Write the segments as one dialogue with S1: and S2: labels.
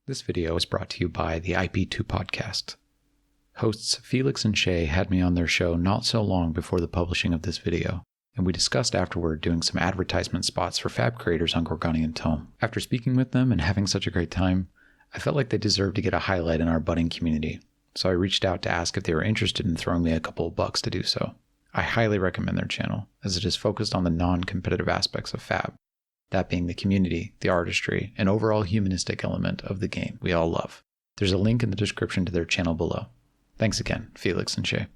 S1: This video is brought to you by the IP2 Podcast. Hosts Felix and Shay had me on their show not so long before the publishing of this video, and we discussed afterward doing some advertisement spots for fab creators on Gorgonian Tome. After speaking with them and having such a great time, I felt like they deserved to get a highlight in our budding community, so I reached out to ask if they were interested in throwing me a couple of bucks to do so. I highly recommend their channel, as it is focused on the non-competitive aspects of fab. That being the community, the artistry, and overall humanistic element of the game we all love. There's a link in the description to their channel below. Thanks again, Felix and Shay.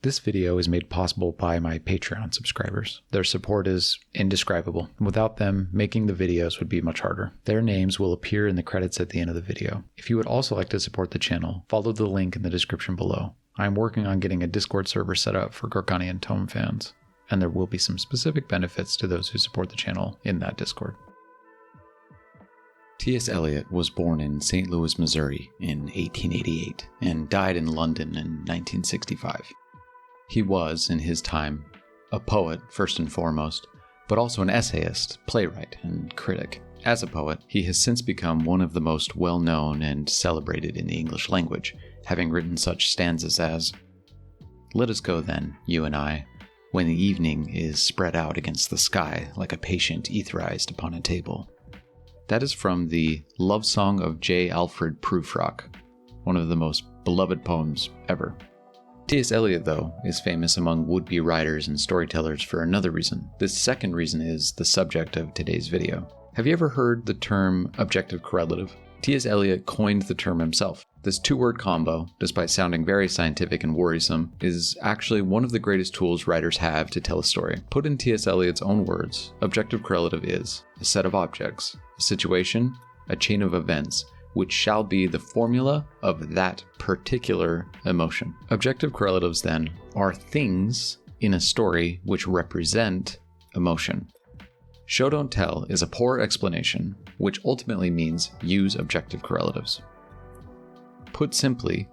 S1: This video is made possible by my Patreon subscribers. Their support is indescribable. Without them, making the videos would be much harder. Their names will appear in the credits at the end of the video. If you would also like to support the channel, follow the link in the description below. I'm working on getting a Discord server set up for Gorgonian Tome fans, and there will be some specific benefits to those who support the channel in that Discord. T.S. Eliot was born in St. Louis, Missouri in 1888 and died in London in 1965. He was, in his time, a poet first and foremost, but also an essayist, playwright, and critic. As a poet, he has since become one of the most well-known and celebrated in the English language, having written such stanzas as, "Let us go then, you and I, when the evening is spread out against the sky like a patient etherized upon a table." That is from the Love Song of J. Alfred Prufrock, one of the most beloved poems ever. T.S. Eliot, though, is famous among would-be writers and storytellers for another reason. This second reason is the subject of today's video. Have you ever heard the term objective correlative? T.S. Eliot coined the term himself. This two-word combo, despite sounding very scientific and worrisome, is actually one of the greatest tools writers have to tell a story. Put in T.S. Eliot's own words, objective correlative is a set of objects, a situation, a chain of events, which shall be the formula of that particular emotion. Objective correlatives, then, are things in a story which represent emotion. Show don't tell is a poor explanation, which ultimately means use objective correlatives. Put simply,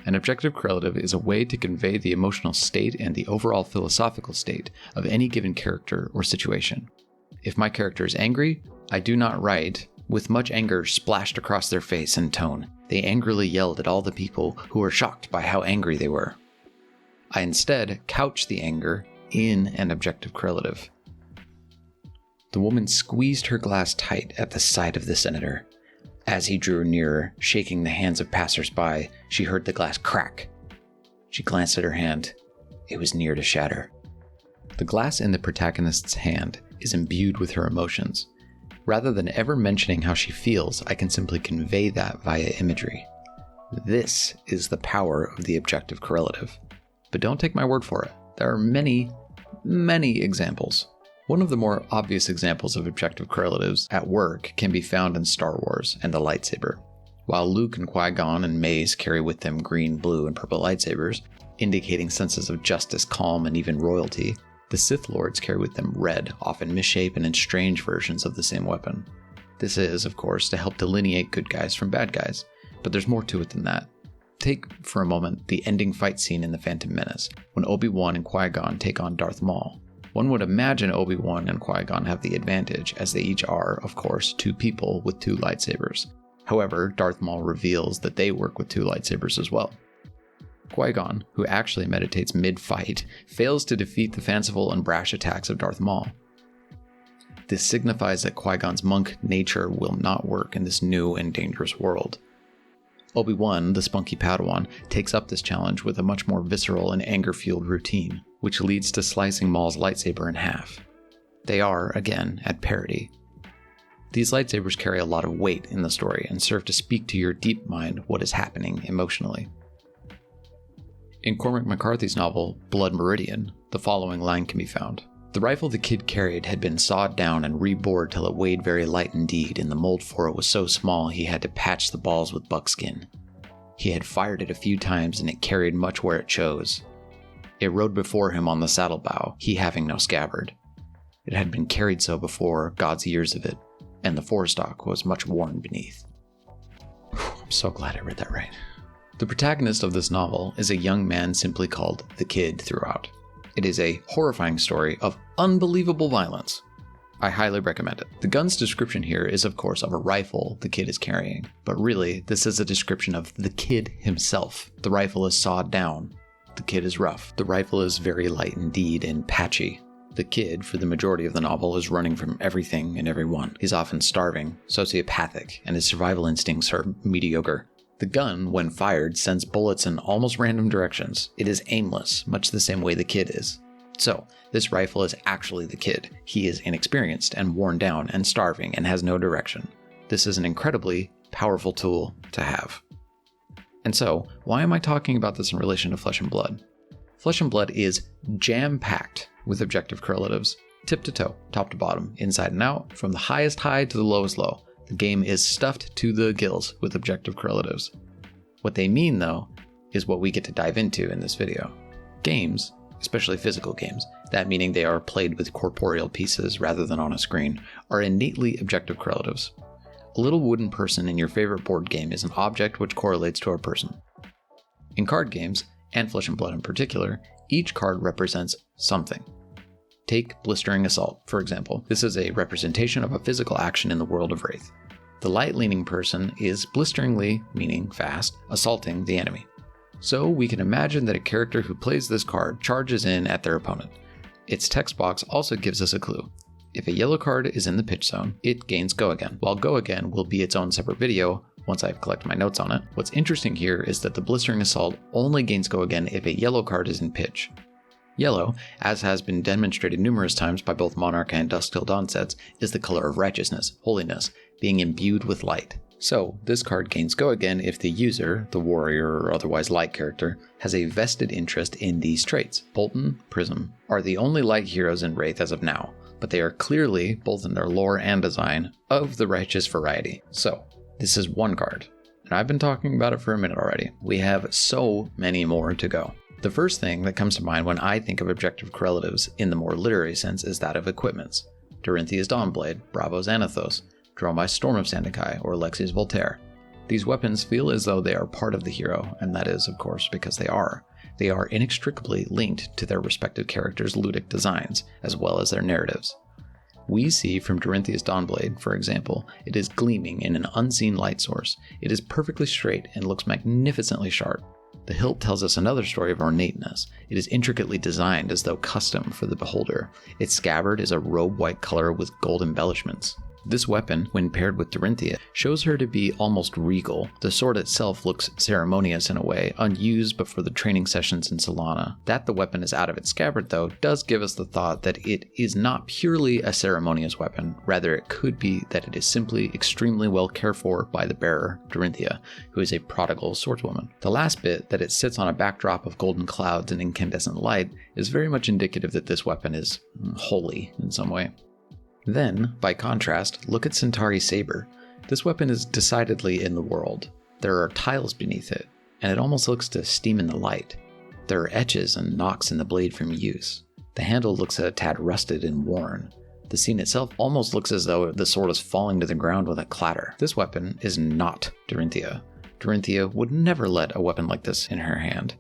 S1: an objective correlative is a way to convey the emotional state and the overall philosophical state of any given character or situation. If my character is angry, I do not write, "With much anger splashed across their face and tone, they angrily yelled at all the people who were shocked by how angry they were." I instead couch the anger in an objective correlative. The woman squeezed her glass tight at the sight of the senator. As he drew nearer, shaking the hands of passers-by, she heard the glass crack. She glanced at her hand. It was near to shatter. The glass in the protagonist's hand is imbued with her emotions. Rather than ever mentioning how she feels, I can simply convey that via imagery. This is the power of the objective correlative. But don't take my word for it. There are many, many examples. One of the more obvious examples of objective correlatives at work can be found in Star Wars and the lightsaber. While Luke and Qui-Gon and Mace carry with them green, blue, and purple lightsabers, indicating senses of justice, calm, and even royalty, the Sith Lords carry with them red, often misshapen and strange versions of the same weapon. This is, of course, to help delineate good guys from bad guys, but there's more to it than that. Take, for a moment, the ending fight scene in The Phantom Menace, when Obi-Wan and Qui-Gon take on Darth Maul. One would imagine Obi-Wan and Qui-Gon have the advantage, as they each are, of course, two people with two lightsabers. However, Darth Maul reveals that they work with two lightsabers as well. Qui-Gon, who actually meditates mid-fight, fails to defeat the fanciful and brash attacks of Darth Maul. This signifies that Qui-Gon's monk nature will not work in this new and dangerous world. Obi-Wan, the spunky Padawan, takes up this challenge with a much more visceral and anger-fueled routine, which leads to slicing Maul's lightsaber in half. They are, again, at parity. These lightsabers carry a lot of weight in the story and serve to speak to your deep mind what is happening emotionally. In Cormac McCarthy's novel, Blood Meridian, the following line can be found. "The rifle the kid carried had been sawed down and rebored till it weighed very light indeed, and the mold for it was so small he had to patch the balls with buckskin. He had fired it a few times and it carried much where it chose. It rode before him on the saddle bow, he having no scabbard. It had been carried so before, God's years of it, and the forestock was much worn beneath." I'm so glad I read that right. The protagonist of this novel is a young man simply called the Kid throughout. It is a horrifying story of unbelievable violence. I highly recommend it. The gun's description here is, of course, of a rifle the kid is carrying, but really, this is a description of the kid himself. The rifle is sawed down. The kid is rough. The rifle is very light indeed and patchy. The kid, for the majority of the novel, is running from everything and everyone. He's often starving, sociopathic, and his survival instincts are mediocre. The gun, when fired, sends bullets in almost random directions. It is aimless, much the same way the kid is. So, this rifle is actually the kid. He is inexperienced and worn down and starving and has no direction. This is an incredibly powerful tool to have. And so, why am I talking about this in relation to Flesh and Blood? Flesh and Blood is jam-packed with objective correlatives, tip to toe, top to bottom, inside and out, from the highest high to the lowest low. The game is stuffed to the gills with objective correlatives. What they mean, though, is what we get to dive into in this video. Games, especially physical games, that meaning they are played with corporeal pieces rather than on a screen, are innately objective correlatives. A little wooden person in your favorite board game is an object which correlates to a person. In card games, and Flesh and Blood in particular, each card represents something. Take Blistering Assault, for example. This is a representation of a physical action in the world of Wraith. The light-leaning person is blisteringly, meaning fast, assaulting the enemy. So we can imagine that a character who plays this card charges in at their opponent. Its text box also gives us a clue. If a yellow card is in the pitch zone, it gains Go Again, while Go Again will be its own separate video once I've collected my notes on it. What's interesting here is that the Blistering Assault only gains Go Again if a yellow card is in pitch. Yellow, as has been demonstrated numerous times by both Monarch and Dusk Till Dawn sets, is the color of righteousness, holiness, being imbued with light. So, this card gains Go Again if the user, the warrior or otherwise light character, has a vested interest in these traits. Bolton, Prism are the only light heroes in Wraith as of now, but they are clearly, both in their lore and design, of the righteous variety. So, this is one card, and I've been talking about it for a minute already. We have so many more to go. The first thing that comes to mind when I think of objective correlatives in the more literary sense is that of equipments. Dorinthia's Dawnblade, Bravo's Anathos, Dromai's Storm of Sandakai, or Lexi's Voltaire. These weapons feel as though they are part of the hero, and that is, of course, because they are. They are inextricably linked to their respective characters' ludic designs, as well as their narratives. We see from Dorinthia's Dawnblade, for example, it is gleaming in an unseen light source. It is perfectly straight and looks magnificently sharp. The hilt tells us another story of ornateness. It is intricately designed as though custom for the beholder. Its scabbard is a robe-white color with gold embellishments. This weapon, when paired with Dorinthia, shows her to be almost regal. The sword itself looks ceremonious in a way, unused but for the training sessions in Solana. That the weapon is out of its scabbard, though, does give us the thought that it is not purely a ceremonious weapon. Rather, it could be that it is simply extremely well cared for by the bearer, Dorinthia, who is a prodigal swordswoman. The last bit, that it sits on a backdrop of golden clouds and incandescent light, is very much indicative that this weapon is holy in some way. Then, by contrast, look at Centauri's saber. This weapon is decidedly in the world. There are tiles beneath it, and it almost looks to steam in the light. There are etches and knocks in the blade from use. The handle looks a tad rusted and worn. The scene itself almost looks as though the sword is falling to the ground with a clatter. This weapon is not Dorinthia. Dorinthia would never let a weapon like this in her hand.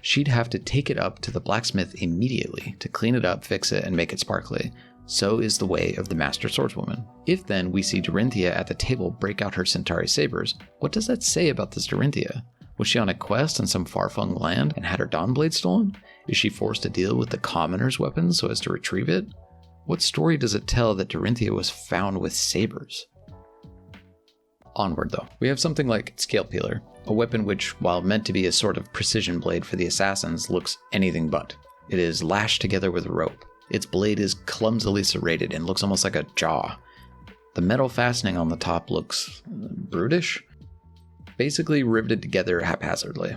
S1: She'd have to take it up to the blacksmith immediately to clean it up, fix it, and make it sparkly. So is the way of the master swordswoman. If then we see Dorinthia at the table break out her Centauri sabers, what does that say about this Dorinthia? Was she on a quest in some far-flung land and had her Dawnblade stolen? Is she forced to deal with the commoner's weapons so as to retrieve it? What story does it tell that Dorinthia was found with sabers? Onward though, we have something like Scale Peeler, a weapon which, while meant to be a sort of precision blade for the assassins, looks anything but. It is lashed together with rope. Its blade is clumsily serrated and looks almost like a jaw. The metal fastening on the top looks brutish, basically riveted together haphazardly.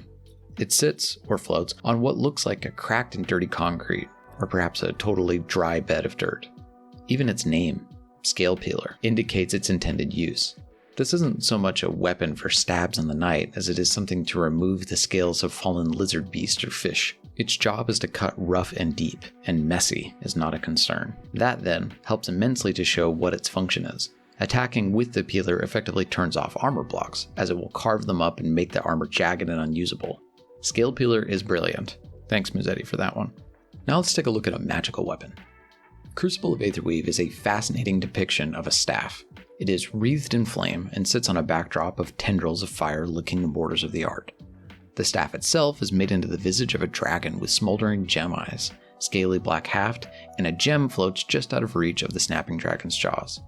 S1: It sits, or floats, on what looks like a cracked and dirty concrete, or perhaps a totally dry bed of dirt. Even its name, Scale Peeler, indicates its intended use. This isn't so much a weapon for stabs in the night as it is something to remove the scales of fallen lizard beast or fish. Its job is to cut rough and deep, and messy is not a concern. That, then, helps immensely to show what its function is. Attacking with the peeler effectively turns off armor blocks, as it will carve them up and make the armor jagged and unusable. Scale Peeler is brilliant. Thanks, Musetti, for that one. Now let's take a look at a magical weapon. Crucible of Aetherweave is a fascinating depiction of a staff. It is wreathed in flame and sits on a backdrop of tendrils of fire licking the borders of the art. The staff itself is made into the visage of a dragon with smoldering gem eyes, scaly black haft, and a gem floats just out of reach of the snapping dragon's jaws.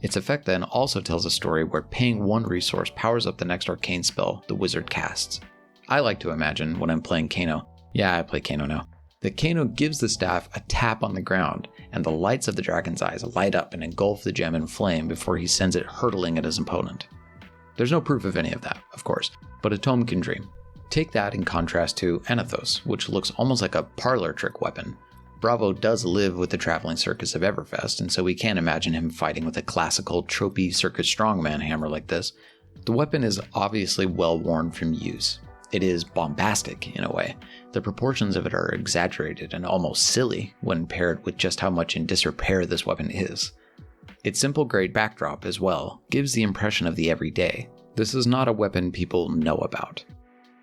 S1: Its effect then also tells a story where paying one resource powers up the next arcane spell the wizard casts. I like to imagine when I'm playing Kano, I play Kano now, that Kano gives the staff a tap on the ground, and the lights of the dragon's eyes light up and engulf the gem in flame before he sends it hurtling at his opponent. There's no proof of any of that, of course, but a tome can dream. Take that in contrast to Anathos, which looks almost like a parlor trick weapon. Bravo does live with the traveling circus of Everfest, and so we can't imagine him fighting with a classical, tropey circus strongman hammer like this. The weapon is obviously well worn from use. It is bombastic, in a way. The proportions of it are exaggerated and almost silly when paired with just how much in disrepair this weapon is. Its simple gray backdrop, as well, gives the impression of the everyday. This is not a weapon people know about.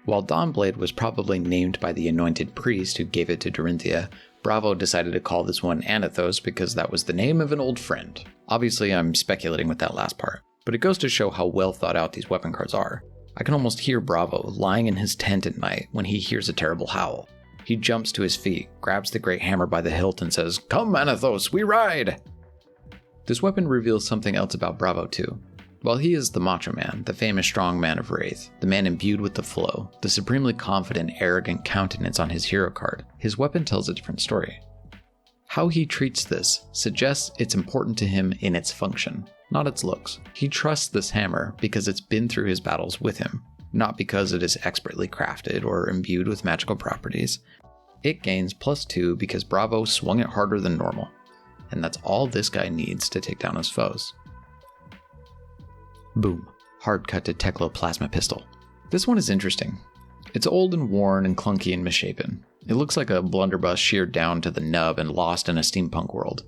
S1: While Dawnblade was probably named by the anointed priest who gave it to Dorinthia, Bravo decided to call this one Anathos because that was the name of an old friend. Obviously, I'm speculating with that last part, but it goes to show how well thought out these weapon cards are. I can almost hear Bravo lying in his tent at night when he hears a terrible howl. He jumps to his feet, grabs the great hammer by the hilt and says, "Come, Anathos, we ride!" This weapon reveals something else about Bravo too. While he is the macho man, the famous strong man of Wraith, the man imbued with the flow, the supremely confident, arrogant countenance on his hero card, his weapon tells a different story. How he treats this suggests it's important to him in its function, not its looks. He trusts this hammer because it's been through his battles with him, not because it is expertly crafted or imbued with magical properties. It gains +2 because Bravo swung it harder than normal, and that's all this guy needs to take down his foes. Boom. Hard cut to Teklo Plasma Pistol. This one is interesting. It's old and worn and clunky and misshapen. It looks like a blunderbuss sheared down to the nub and lost in a steampunk world.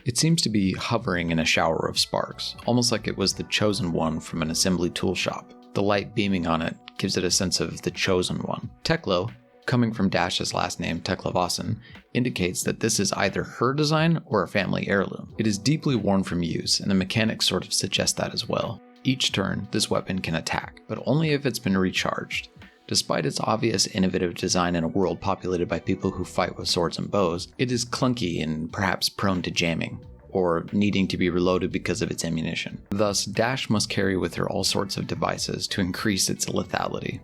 S1: It seems to be hovering in a shower of sparks, almost like it was the chosen one from an assembly tool shop. The light beaming on it gives it a sense of the chosen one. Teklo, coming from Dash's last name, Teklovasan, indicates that this is either her design or a family heirloom. It is deeply worn from use, and the mechanics sort of suggest that as well. Each turn, this weapon can attack, but only if it's been recharged. Despite its obvious innovative design in a world populated by people who fight with swords and bows, it is clunky and perhaps prone to jamming, or needing to be reloaded because of its ammunition. Thus, Dash must carry with her all sorts of devices to increase its lethality.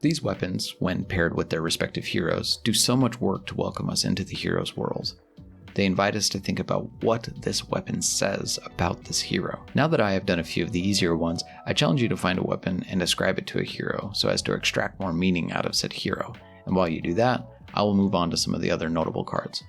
S1: These weapons, when paired with their respective heroes, do so much work to welcome us into the hero's world. They invite us to think about what this weapon says about this hero. Now that I have done a few of the easier ones, I challenge you to find a weapon and ascribe it to a hero so as to extract more meaning out of said hero. And while you do that, I will move on to some of the other notable cards.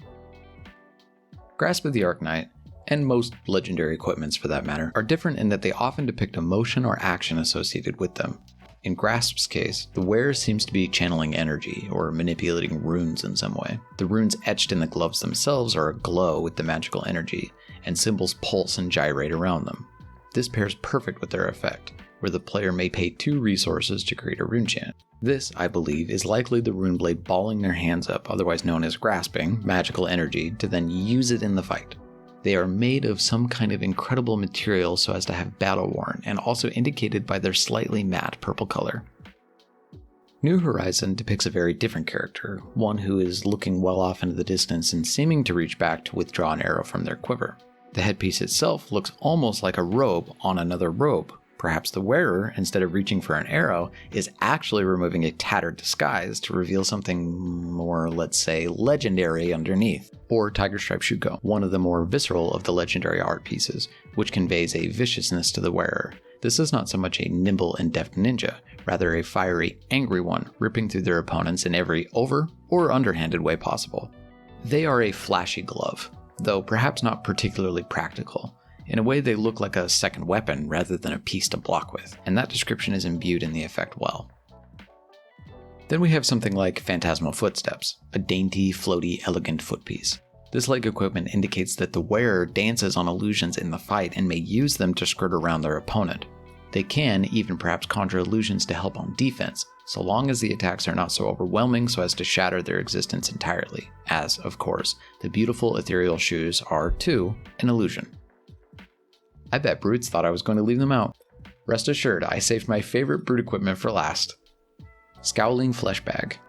S1: Grasp of the Arknight, and most legendary equipments for that matter, are different in that they often depict emotion or action associated with them. In Grasp's case, the wearer seems to be channeling energy or manipulating runes in some way. The runes etched in the gloves themselves are aglow with the magical energy, and symbols pulse and gyrate around them. This pairs perfect with their effect, where the player may pay 2 resources to create a rune chant. This, I believe, is likely the runeblade balling their hands up, otherwise known as grasping, magical energy, to then use it in the fight. They are made of some kind of incredible material so as to have battle worn, and also indicated by their slightly matte purple color. New Horizon depicts a very different character, one who is looking well off into the distance and seeming to reach back to withdraw an arrow from their quiver. The headpiece itself looks almost like a robe on another robe. Perhaps the wearer, instead of reaching for an arrow, is actually removing a tattered disguise to reveal something more, let's say, legendary underneath. Or Tiger Stripe Shuko, one of the more visceral of the legendary art pieces, which conveys a viciousness to the wearer. This is not so much a nimble and deft ninja, rather a fiery, angry one, ripping through their opponents in every over- or underhanded way possible. They are a flashy glove, though perhaps not particularly practical. In a way, they look like a second weapon rather than a piece to block with, and that description is imbued in the effect well. Then we have something like Phantasmal Footsteps, a dainty, floaty, elegant footpiece. This leg equipment indicates that the wearer dances on illusions in the fight and may use them to skirt around their opponent. They can even perhaps conjure illusions to help on defense, so long as the attacks are not so overwhelming so as to shatter their existence entirely, as, of course, the beautiful ethereal shoes are, too, an illusion. I bet brutes thought I was going to leave them out. Rest assured, I saved my favorite brute equipment for last. Scowling Flesh Bag.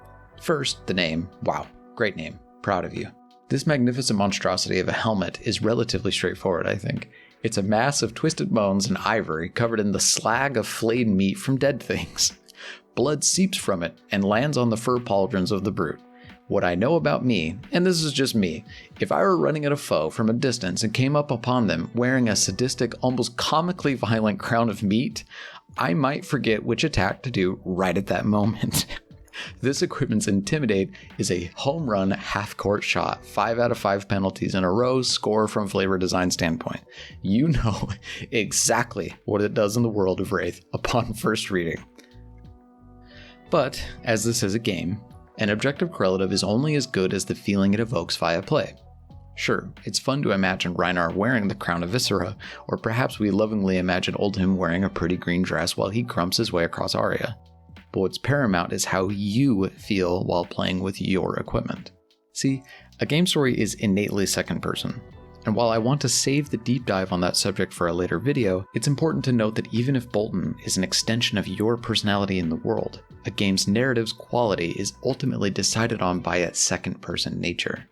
S1: First, the name. Wow, great name. Proud of you. This magnificent monstrosity of a helmet is relatively straightforward, I think. It's a mass of twisted bones and ivory covered in the slag of flayed meat from dead things. Blood seeps from it and lands on the fur pauldrons of the brute. What I know about me, and this is just me, if I were running at a foe from a distance and came up upon them wearing a sadistic, almost comically violent crown of meat, I might forget which attack to do right at that moment. This equipment's Intimidate is a home run half-court shot, 5 out of 5 penalties in a row score from flavor design standpoint. You know exactly what it does in the world of Wraith upon first reading. But, as this is a game, an objective correlative is only as good as the feeling it evokes via play. Sure, it's fun to imagine Reinar wearing the crown of Viscera, or perhaps we lovingly imagine Oldhim wearing a pretty green dress while he crumps his way across Aria. But what's paramount is how you feel while playing with your equipment. See, a game story is innately second person. And while I want to save the deep dive on that subject for a later video, it's important to note that even if Bolton is an extension of your personality in the world, a game's narrative's quality is ultimately decided on by its second person nature.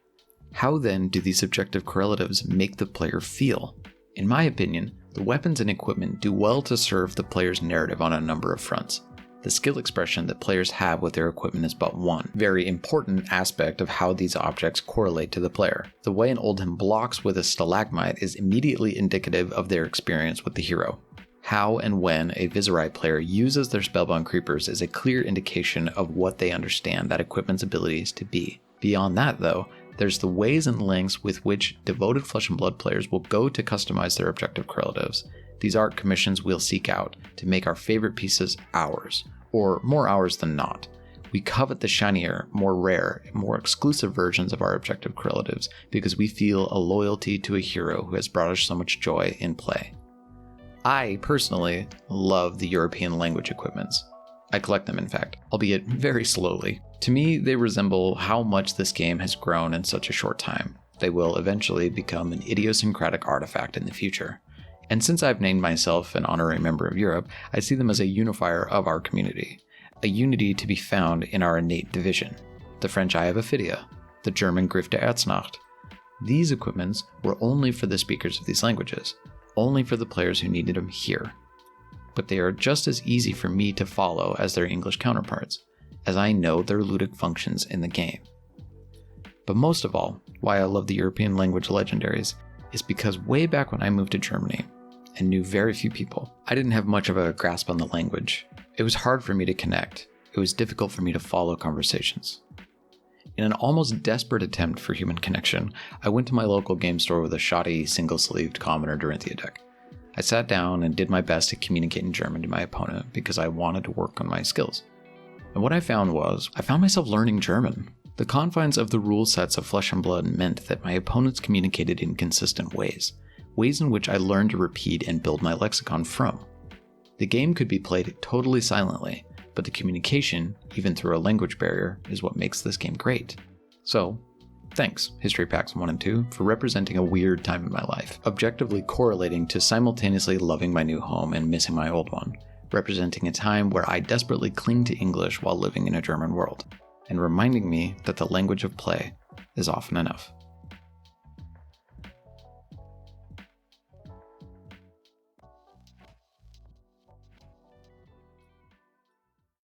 S1: How then do these objective correlatives make the player feel? In my opinion, the weapons and equipment do well to serve the player's narrative on a number of fronts. The skill expression that players have with their equipment is but one very important aspect of how these objects correlate to the player. The way an Oldhim blocks with a stalagmite is immediately indicative of their experience with the hero. How and when a Viserai player uses their Spellbound Creepers is a clear indication of what they understand that equipment's abilities to be. Beyond that, though, there's the ways and lengths with which devoted Flesh and Blood players will go to customize their objective correlatives. These art commissions we'll seek out to make our favorite pieces ours, or more ours than not. We covet the shinier, more rare, more exclusive versions of our objective correlatives because we feel a loyalty to a hero who has brought us so much joy in play. I, personally, love the European language equipments. I collect them, in fact, albeit very slowly. To me, they resemble how much this game has grown in such a short time. They will eventually become an idiosyncratic artifact in the future. And since I've named myself an honorary member of Europe, I see them as a unifier of our community, a unity to be found in our innate division. The French Eye of Ophidia, the German Griff der Erznacht. These equipments were only for the speakers of these languages, only for the players who needed them here. But they are just as easy for me to follow as their English counterparts, as I know their ludic functions in the game. But most of all, why I love the European language legendaries is because way back when I moved to Germany and knew very few people, I didn't have much of a grasp on the language. It was hard for me to connect. It was difficult for me to follow conversations. In an almost desperate attempt for human connection, I went to my local game store with a shoddy, single-sleeved Commoner Dorinthia deck. I sat down and did my best to communicate in German to my opponent because I wanted to work on my skills. And what I found myself learning German. The confines of the rule sets of Flesh and Blood meant that my opponents communicated in consistent ways in which I learned to repeat and build my lexicon from. The game could be played totally silently, but the communication, even through a language barrier, is what makes this game great. So, thanks, History Packs 1 and 2, for representing a weird time in my life, objectively correlating to simultaneously loving my new home and missing my old one, representing a time where I desperately cling to English while living in a German world, and reminding me that the language of play is often enough.